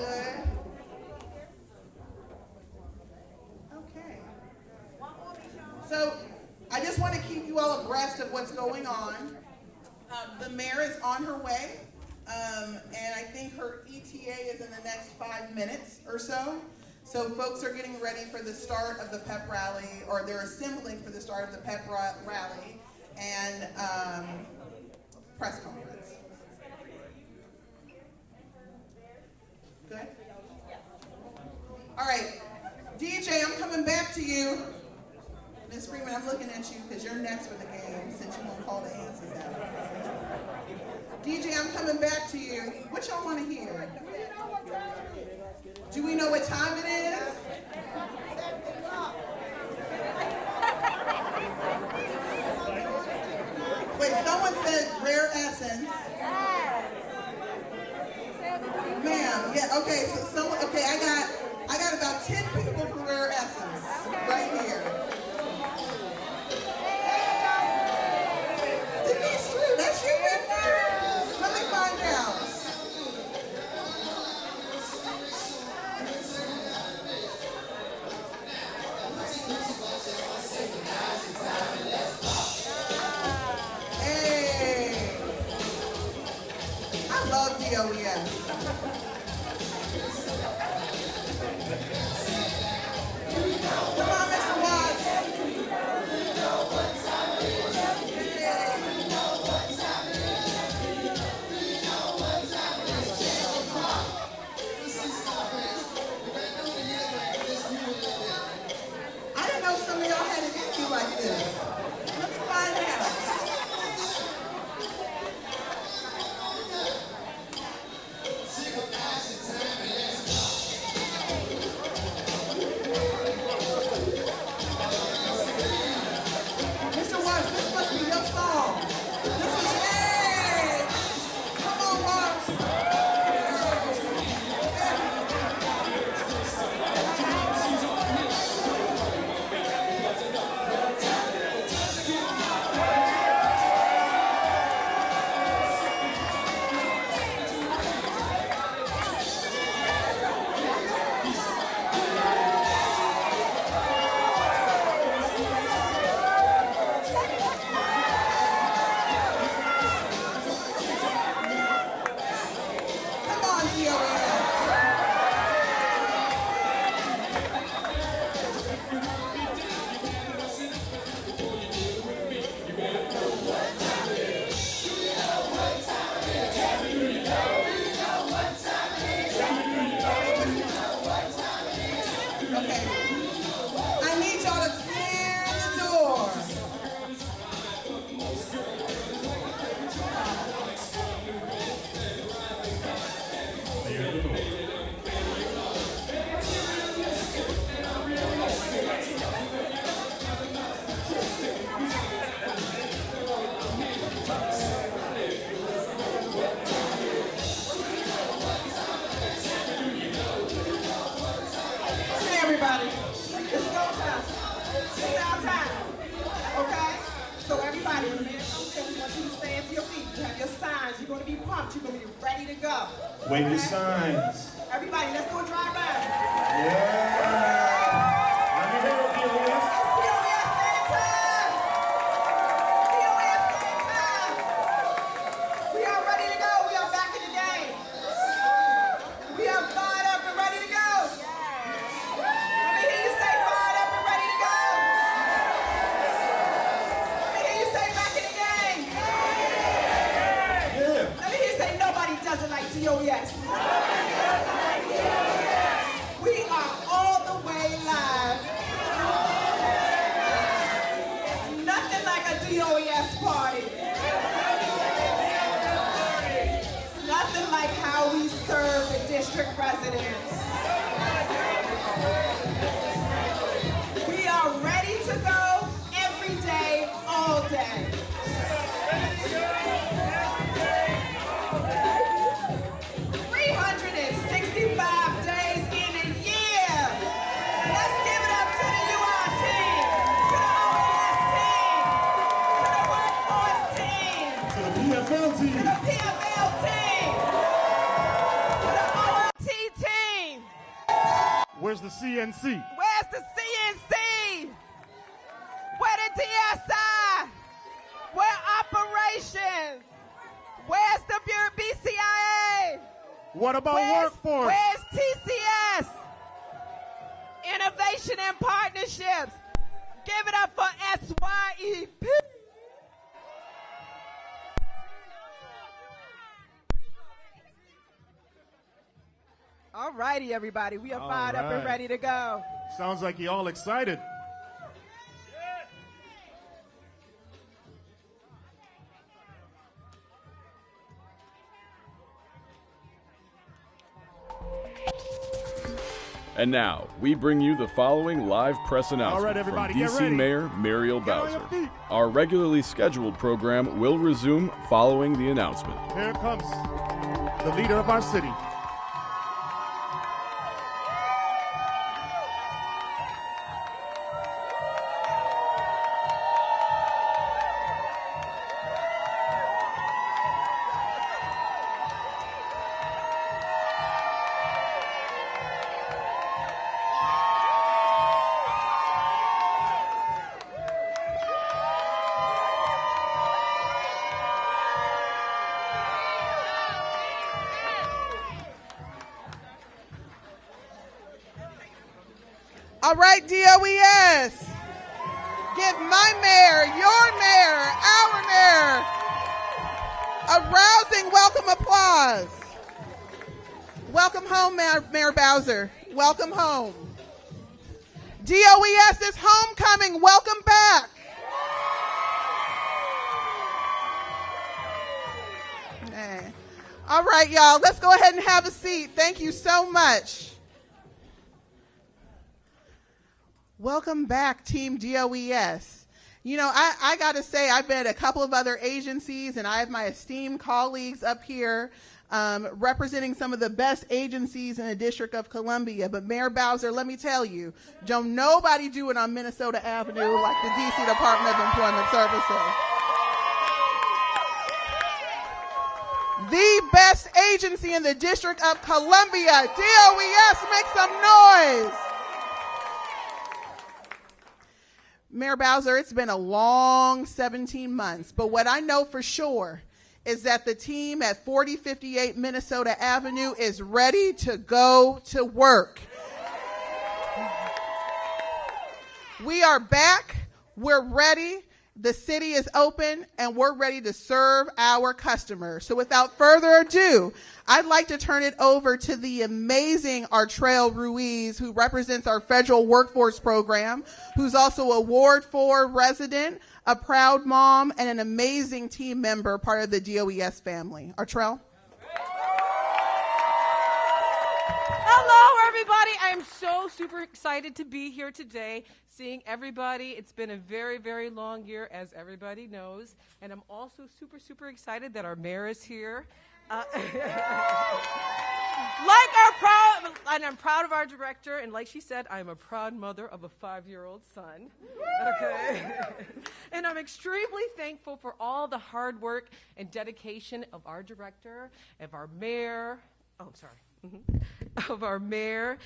good? Okay. So I just want to keep you all abreast of what's going on. The mayor is on her way, and I think her ETA is in the next 5 minutes or so. So folks are getting ready for the start of the pep rally, or they're assembling for the start of the pep rally and press conference. Good? All right, DJ, I'm coming back to you. Ms. Freeman, I'm looking at you because you're next for the game since you won't call the answers out. DJ, I'm coming back to you. What y'all want to hear? Do we know what time it is? Wait, someone said rare essence. Ma'am, yeah, okay, so someone, okay, I got about 10 people from rare essence right here. That's you right there? Let me find out. Hey! I love DOES. Come on, Mr. Watts. I didn't know some of y'all had an interview like this. Let me find out. Mr. Watts, this must be your song. This is, hey! Come on, Watts. Come on, DOES. Okay. I need y'all to clear the door. Hey, everybody. It's go time. It's our time. Okay? So everybody, when the man comes in, we want you to stand to your feet. You have your signs. You're going to be pumped. You're going to be ready to go. Wave your Okay? signs. Everybody, let's do a drive by. Yeah. Let me hear it, DOES. DOES stand time. DOES stand time. We are ready to go. We are back in the game. We are fired up and ready to go. Let me hear you say fired up and ready to go. Let me hear you say back in the game. Yeah. Let me hear you say nobody does it like DOES. We are all the way live. It's nothing like a DOES party. It's nothing like how we serve the district residents. We are ready to go every day, all day. 365 days in a year. Let's give it up to the UR team, to the OAS team, to the workforce team, To the PFL team. to the PFL team, to the OT team. Where's the CNC? Where's the CNC? Where the DSI? Where operations? Where's the BCIA? What about workforce? Where's TCS? Innovation and partnerships. Give it up for SYEP. All righty, everybody. We are fired up and ready to go. Sounds like you're all excited. And now, we bring you the following live press announcement from D.C. Mayor Muriel Bowser. Our regularly scheduled program will resume following the announcement. Here comes the leader of our city. All right, DOES, give my mayor, your mayor, our mayor, a rousing welcome applause. Welcome home, Mayor Bowser. Welcome home. DOES is homecoming. Welcome back. Man. All right, y'all, let's go ahead and have a seat. Thank you so much. Welcome back, Team DOES. You know, I got to say, I've been at a couple of other agencies, and I have my esteemed colleagues up here representing some of the best agencies in the District of Columbia. But Mayor Bowser, let me tell you, don't nobody do it on Minnesota Avenue like the D.C. Department of Employment Services. The best agency in the District of Columbia. DOES, make some noise. Mayor Bowser, it's been a long 17 months, but what I know for sure is that the team at 4058 Minnesota Avenue is ready to go to work. We are back, we're ready, the city is open, and we're ready to serve our customers. So without further ado, I'd like to turn it over to the amazing Artrell Ruiz, who represents our federal workforce program, who's also a Ward 4 resident, a proud mom, and an amazing team member, part of the DOES family. Artrell? Hello, everybody. I'm so super excited to be here today, seeing everybody. It's been a very, very long year, as everybody knows. And I'm also super, super excited that our mayor is here. And I'm proud of our director, and like she said, I'm a proud mother of a 5-year-old son. Okay. And I'm extremely thankful for all the hard work and dedication of our director, of our mayor, of our mayor,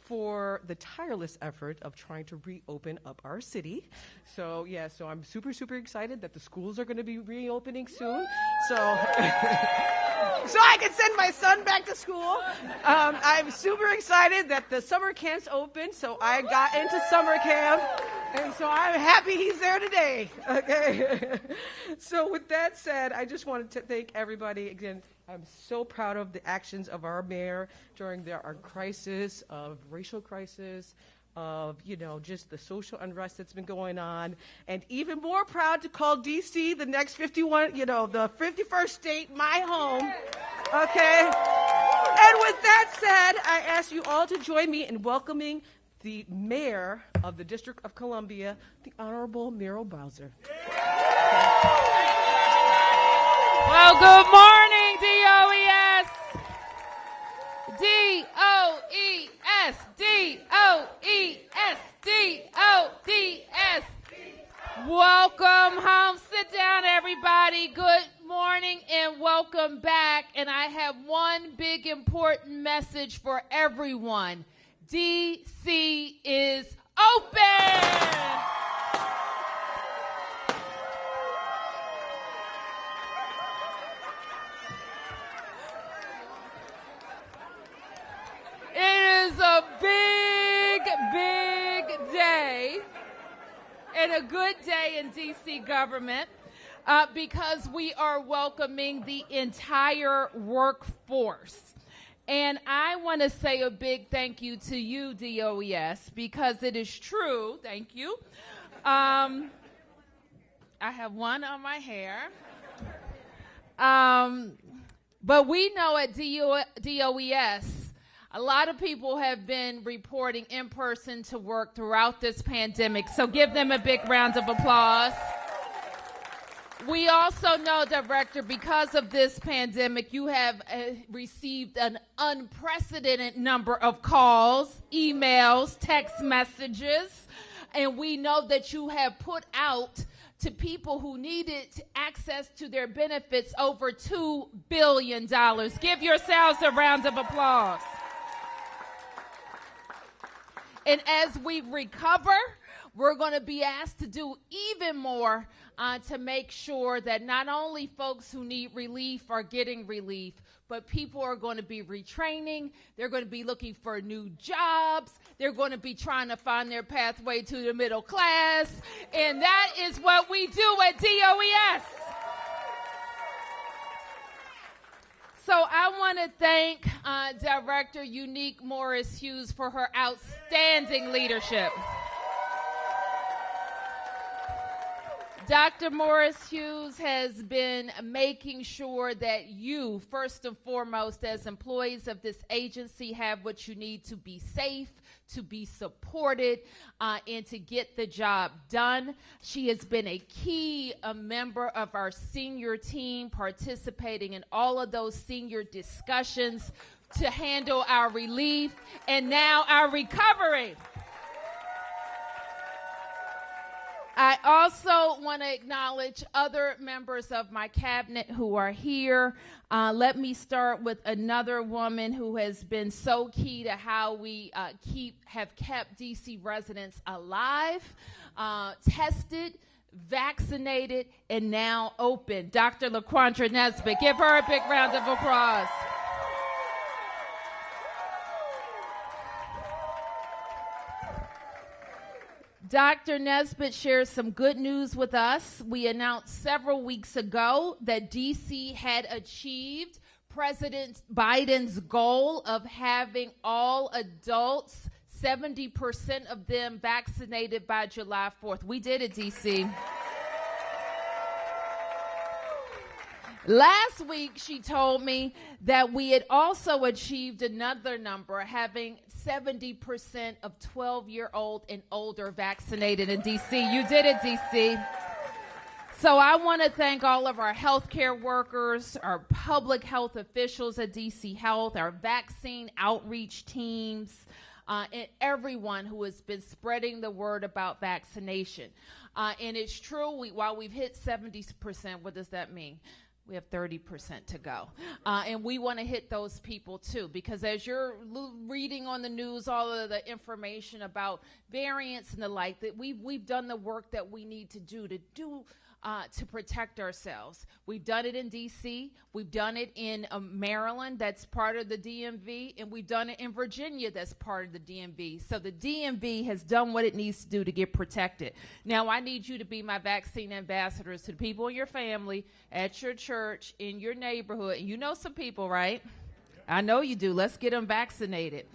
for the tireless effort of trying to reopen up our city. So I'm super, super excited that the schools are going to be reopening soon. So I can send my son back to school. I'm super excited that the summer camp's open, so I got into summer camp. And so I'm happy he's there today. Okay. So with that said, I just wanted to thank everybody again. I'm so proud of the actions of our mayor during our crisis, of racial crisis, of, just the social unrest that's been going on. And even more proud to call D.C. the next 51, the 51st state, my home. Okay? And with that said, I ask you all to join me in welcoming the mayor of the District of Columbia, the Honorable Muriel Bowser. Well, good morning, DOES. DOES, DOES, DOES. Welcome home. Sit down, everybody. Good morning and welcome back. And I have one big important message for everyone. DC is open. It is a big, big day and a good day in DC government because we are welcoming the entire workforce. And I want to say a big thank you to you, DOES, because it is true. Thank you. I have one on my hair. But we know at DOES, a lot of people have been reporting in person to work throughout this pandemic, so give them a big round of applause. We also know, Director, because of this pandemic, you have received an unprecedented number of calls, emails, text messages, and we know that you have put out to people who needed access to their benefits over $2 billion. Give yourselves a round of applause. And as we recover, we're going to be asked to do even more to make sure that not only folks who need relief are getting relief, but people are going to be retraining. They're going to be looking for new jobs. They're going to be trying to find their pathway to the middle class. And that is what we do at DOES. So I want to thank Director Unique Morris Hughes for her outstanding leadership. Dr. Morris Hughes has been making sure that you, first and foremost, as employees of this agency, have what you need to be safe, to be supported, and to get the job done. She has been a key member of our senior team, participating in all of those senior discussions to handle our relief and now our recovery. I also want to acknowledge other members of my cabinet who are here. Let me start with another woman who has been so key to how we have kept DC residents alive, tested, vaccinated, and now open. Dr. LaQuandra Nesbitt. Give her a big round of applause. Dr. Nesbitt shares some good news with us. We announced several weeks ago that D.C. had achieved President Biden's goal of having all adults, 70% of them vaccinated by July 4th. We did it, D.C. Last week, she told me that we had also achieved another number, having 70% of 12-year-old and older vaccinated in D.C. You did it, D.C. So I want to thank all of our healthcare workers, our public health officials at D.C. Health, our vaccine outreach teams, and everyone who has been spreading the word about vaccination. And it's true, while we've hit 70%, what does that mean? We have 30% to go. And we want to hit those people too, because as you're reading on the news, all of the information about variants and the like, that we've done the work that we need to do to protect ourselves. We've done it in D.C., we've done it in Maryland, that's part of the DMV, and we've done it in Virginia, that's part of the DMV. So the DMV has done what it needs to do to get protected. Now I need you to be my vaccine ambassadors to the people in your family, at your church, in your neighborhood. And you know some people, right? I know you do. Let's get them vaccinated.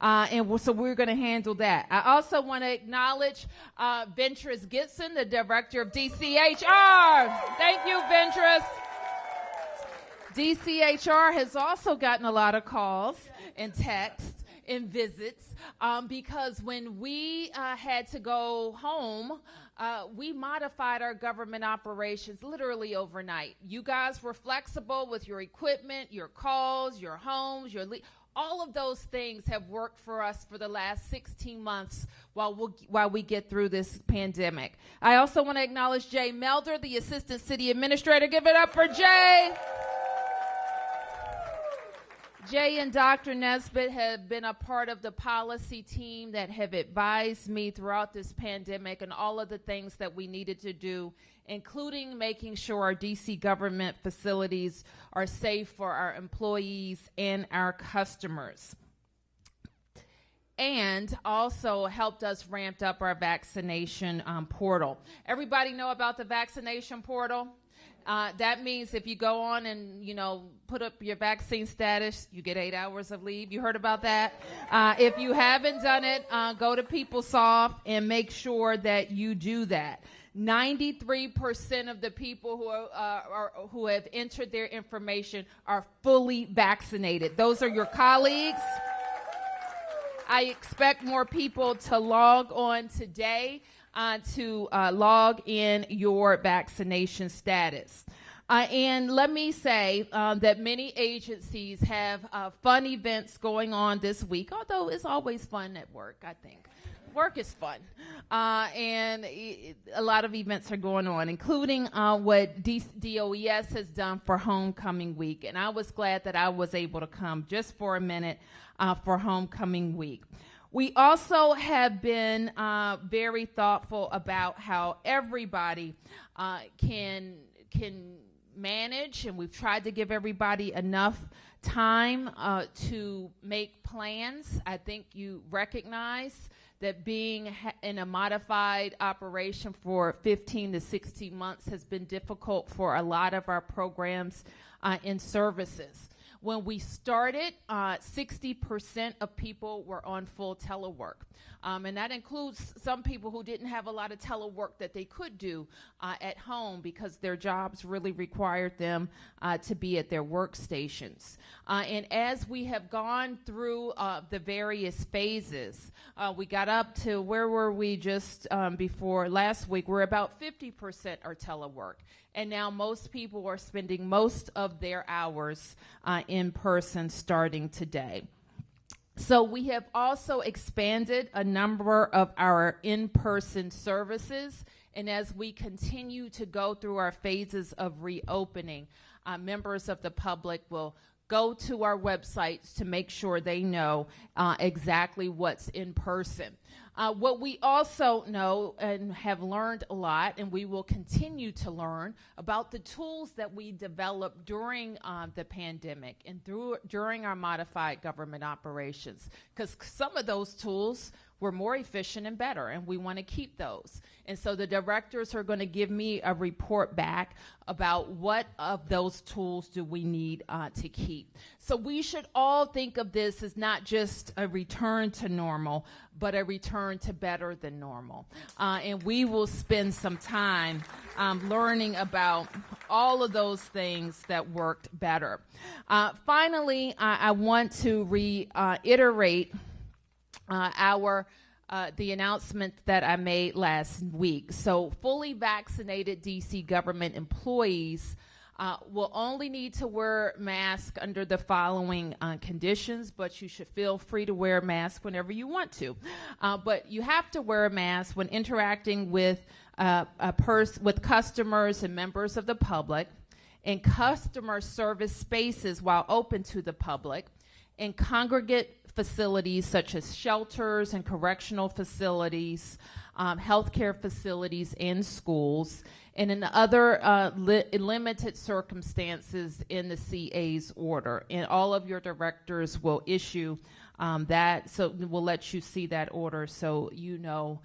So we're going to handle that. I also want to acknowledge Ventress Gibson, the director of DCHR. Thank you, Ventress. DCHR has also gotten a lot of calls and texts and visits because when we had to go home, we modified our government operations literally overnight. You guys were flexible with your equipment, your calls, your homes, all of those things have worked for us for the last 16 months while we get through this pandemic. I also want to acknowledge Jay Melder, the Assistant City Administrator. Give it up for Jay. Jay and Dr. Nesbitt have been a part of the policy team that have advised me throughout this pandemic and all of the things that we needed to do, including making sure our DC government facilities are safe for our employees and our customers. And also helped us ramp up our vaccination portal. Everybody know about the vaccination portal? That means if you go on and, put up your vaccine status, you get 8 hours of leave. You heard about that? If you haven't done it, go to PeopleSoft and make sure that you do that. 93% of the people who have entered their information are fully vaccinated. Those are your colleagues. I expect more people to log on today to log in your vaccination status. And let me say that many agencies have fun events going on this week, although it's always fun at work, I think. Work is fun. And a lot of events are going on, including what DOES has done for Homecoming Week. And I was glad that I was able to come just for a minute for Homecoming Week. We also have been very thoughtful about how everybody can manage, and we've tried to give everybody enough time to make plans. I think you recognize that being in a modified operation for 15 to 16 months has been difficult for a lot of our programs and services. When we started, 60% of people were on full telework. And that includes some people who didn't have a lot of telework that they could do at home because their jobs really required them to be at their workstations. And as we have gone through the various phases, we got up to, where were we just before last week? We're about 50% are telework. And now most people are spending most of their hours in person starting today. So we have also expanded a number of our in-person services. And as we continue to go through our phases of reopening, members of the public will go to our websites to make sure they know exactly what's in person. What we also know and have learned a lot, and we will continue to learn about the tools that we developed during the pandemic and during our modified government operations, because some of those tools were more efficient and better, and we want to keep those. And so the directors are going to give me a report back about what of those tools do we need to keep. So we should all think of this as not just a return to normal, but a return to better than normal. And we will spend some time learning about all of those things that worked better. Finally, I want to reiterate the announcement that I made last week. So fully vaccinated DC government employees will only need to wear masks under the following conditions, but you should feel free to wear a mask whenever you want to. But you have to wear a mask when interacting with with customers and members of the public, in customer service spaces while open to the public, in congregate facilities such as shelters and correctional facilities, healthcare facilities, and schools, and in other limited circumstances in the CA's order. And all of your directors will issue that, so we'll let you see that order so you know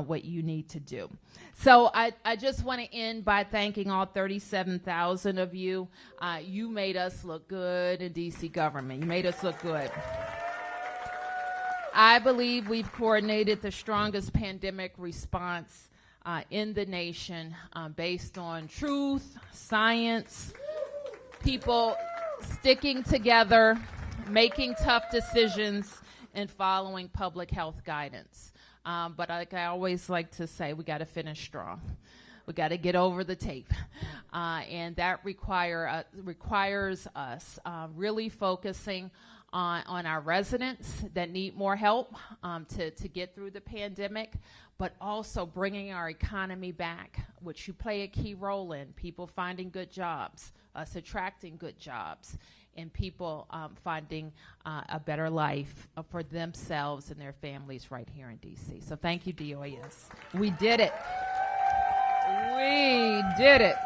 what you need to do. So I just want to end by thanking all 37,000 of you. You made us look good in DC government. You made us look good. I believe we've coordinated the strongest pandemic response in the nation based on truth, science, people sticking together, making tough decisions, and following public health guidance. But like I always like to say, we got to finish strong. We got to get over the tape. And that requires us really focusing on our residents that need more help to get through the pandemic, but also bringing our economy back, which you play a key role in, people finding good jobs, us attracting good jobs, in people finding a better life for themselves and their families right here in D.C. So thank you, DOES. We did it. We did it.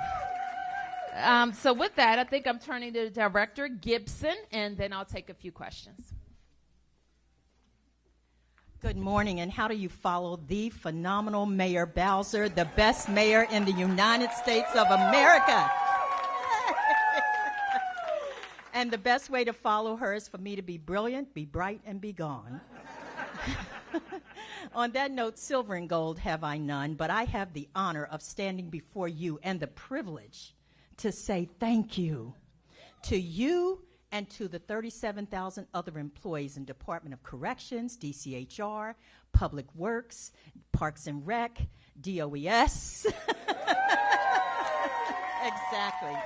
So with that, I think I'm turning to Director Gibson, and then I'll take a few questions. Good morning, and how do you follow the phenomenal Mayor Bowser, the best mayor in the United States of America? And the best way to follow her is for me to be brilliant, be bright, and be gone. On that note, silver and gold have I none, but I have the honor of standing before you and the privilege to say thank you to you and to the 37,000 other employees in Department of Corrections, DCHR, Public Works, Parks and Rec, DOES. Exactly.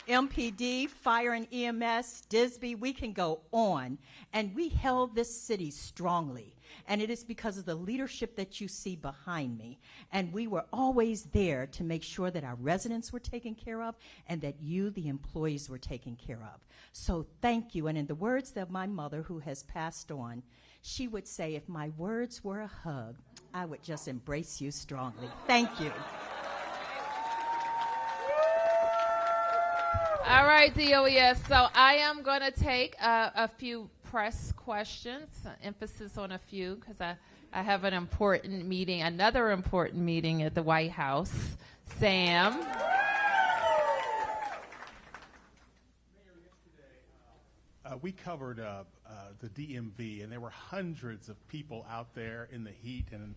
MPD, Fire and EMS, DSB, we can go on. And we held this city strongly. And it is because of the leadership that you see behind me. And we were always there to make sure that our residents were taken care of and that you, the employees, were taken care of. So thank you. And in the words of my mother, who has passed on, she would say, if my words were a hug, I would just embrace you strongly. Thank you. All right, DOES. So I am going to take a few press questions, emphasis on a few, because I have an important meeting, another important meeting at the White House. Sam. We covered the DMV, and there were hundreds of people out there in the heat. And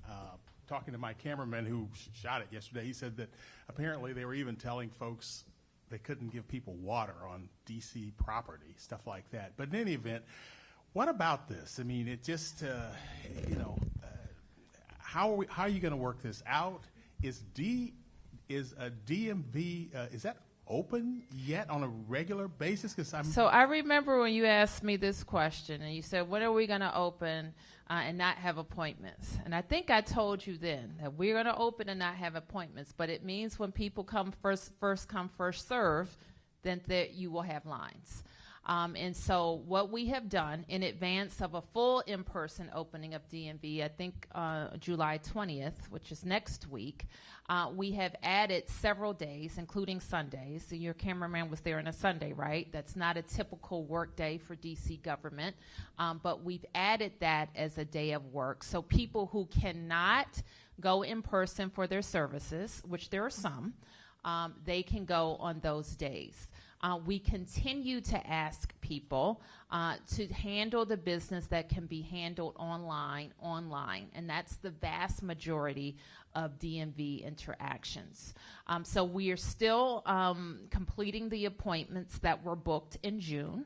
talking to my cameraman who shot it yesterday, he said that apparently they were even telling folks they couldn't give people water on D.C. property, stuff like that. But in any event, what about this? I mean, it just, how are you going to work this out? Is a DMV, is that open yet on a regular basis? So I remember when you asked me this question, and you said, when are we going to open and not have appointments? And I think I told you then that we're going to open and not have appointments, but it means when people come first come, first serve, then that you will have lines. And so what we have done in advance of a full in-person opening of DMV, I think July 20th, which is next week, we have added several days, including Sundays. So your cameraman was there on a Sunday, right? That's not a typical work day for DC government, but we've added that as a day of work. So people who cannot go in person for their services, which there are some, they can go on those days. We continue to ask people to handle the business that can be handled online, and that's the vast majority of DMV interactions. So we are still completing the appointments that were booked in June.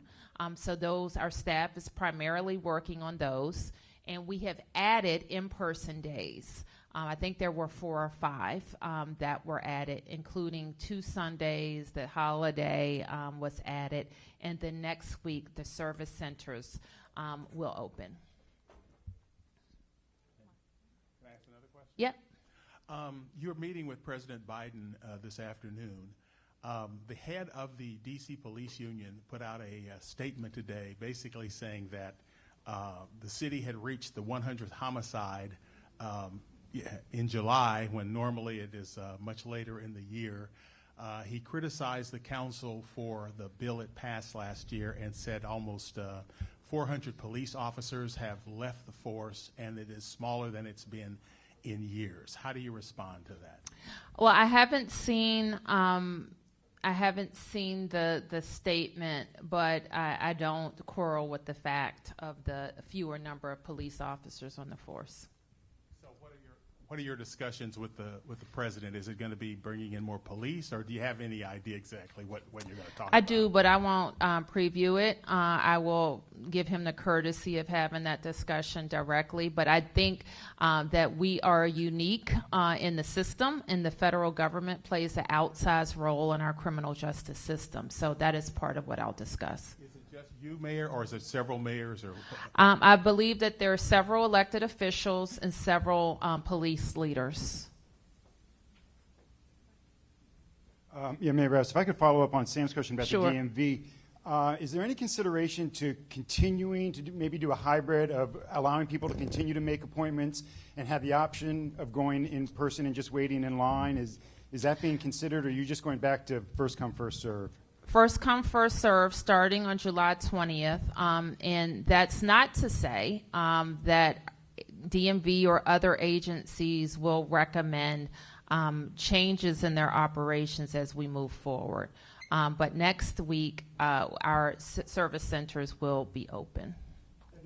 So those, our staff is primarily working on those, and we have added in-person days. I think there were 4 or 5 that were added, including 2 Sundays. The holiday was added. And then next week, the service centers will open. Can I ask another question? Yep. You're meeting with President Biden this afternoon. The head of the D.C. Police Union put out a statement today basically saying that the city had reached the 100th homicide in July, when normally it is much later in the year. He criticized the council for the bill it passed last year and said almost 400 police officers have left the force, and it is smaller than it's been in years. How do you respond to that? Well, I haven't seen the statement, but I don't quarrel with the fact of the fewer number of police officers on the force. What are your discussions with the president? Is it going to be bringing in more police, or do you have any idea exactly what you're going to talk about? I do, but I won't preview it. I will give him the courtesy of having that discussion directly. But I think that we are unique in the system, and the federal government plays an outsized role in our criminal justice system. So that is part of what I'll discuss. Is it just you, Mayor, or is it several mayors? Or I believe that there are several elected officials and several police leaders. Mayor Bowser, if I could follow up on Sam's question about Sure. the DMV. Is there any consideration to continuing to maybe do a hybrid of allowing people to continue to make appointments and have the option of going in person and just waiting in line? Is that being considered, or are you just going back to first come, first serve? First come, first serve, starting on July 20th. And that's not to say that DMV or other agencies will recommend changes in their operations as we move forward. But next week, our service centers will be open.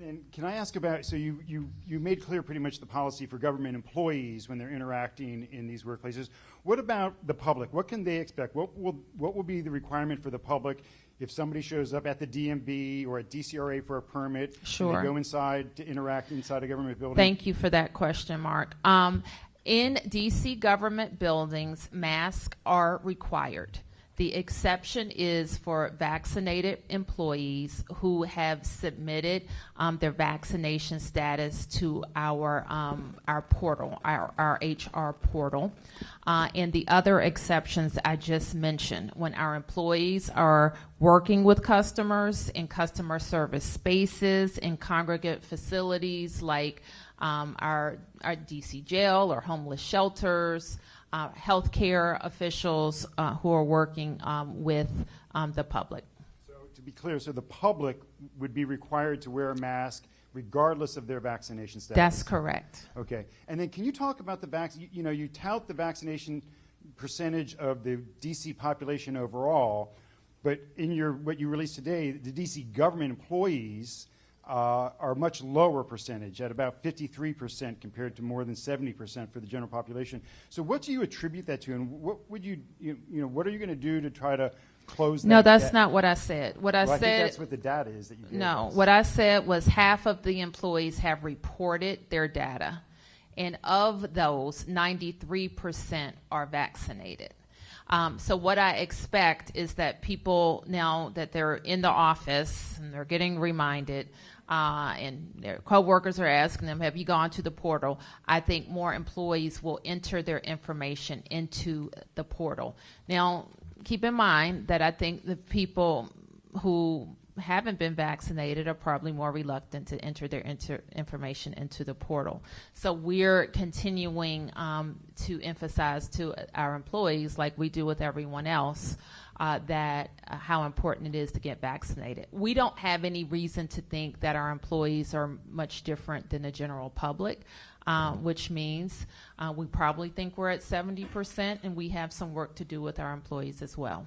And can I ask about, so you made clear pretty much the policy for government employees when they're interacting in these workplaces. What about the public? What can they expect? What will be the requirement for the public if somebody shows up at the DMV or at DCRA for a permit? Sure. And they go inside to interact inside a government building? Thank you for that question, Mark. In DC government buildings, masks are required. The exception is for vaccinated employees who have submitted their vaccination status to our portal, our HR portal. And the other exceptions I just mentioned, when our employees are working with customers in customer service spaces, in congregate facilities like our DC jail or homeless shelters, healthcare officials who are working with the public. So to be clear, so the public would be required to wear a mask regardless of their vaccination status? That's correct. Okay. And then can you talk about the vaccine? You know, you tout the vaccination percentage of the DC population overall, but in what you released today, the DC government employees are much lower percentage, at about 53% compared to more than 70% for the general population. So what do you attribute that to, and what would what are you going to do to try to close that? No, that's not what I said. What I said, I think that's what the data is that you gave us. what I said was half of the employees have reported their data, and of those, 93% are vaccinated. So what I expect is that people, now that they're in the office and they're getting reminded, and their coworkers are asking them, have you gone to the portal? I think more employees will enter their information into the portal. Now, keep in mind that I think the people who haven't been vaccinated are probably more reluctant to enter their information into the portal. So we're continuing to emphasize to our employees, like we do with everyone else, that how important it is to get vaccinated. We don't have any reason to think that our employees are much different than the general public, which means we probably think we're at 70%, and we have some work to do with our employees as well.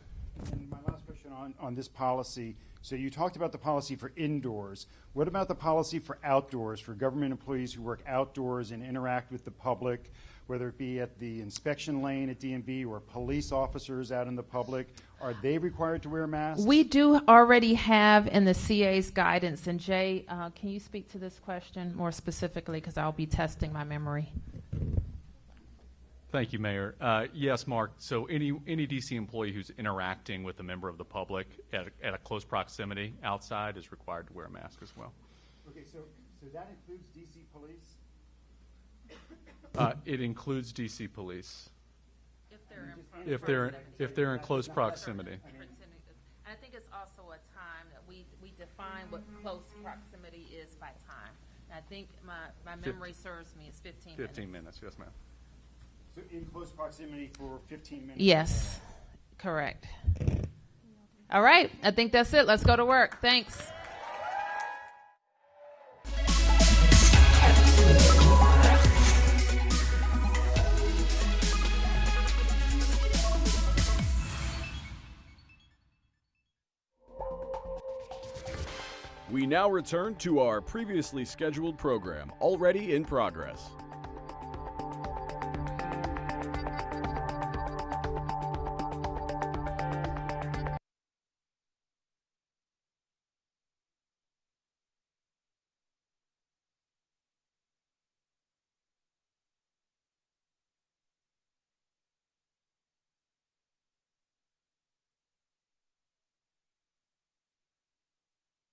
And my last question on this policy. So you talked about the policy for indoors. What about the policy for outdoors, for government employees who work outdoors and interact with the public, whether it be at the inspection lane at DMV or police officers out in the public? Are they required to wear masks? We do already have in the CA's guidance. And Jay, can you speak to this question more specifically, because I'll be testing my memory. Thank you, Mayor. Yes, Mark. So any DC employee who's interacting with a member of the public at a close proximity outside is required to wear a mask as well. Okay, so that includes DC police? It includes DC police If they're in cllose proximity. I think it's also a time that we define what close proximity is by time. And I think my memory serves me, it's 15 minutes. 15 minutes, yes, ma'am. So in close proximity for 15 minutes? Yes, correct. All right, I think that's it. Let's go to work. Thanks. We now return to our previously scheduled program, already in progress.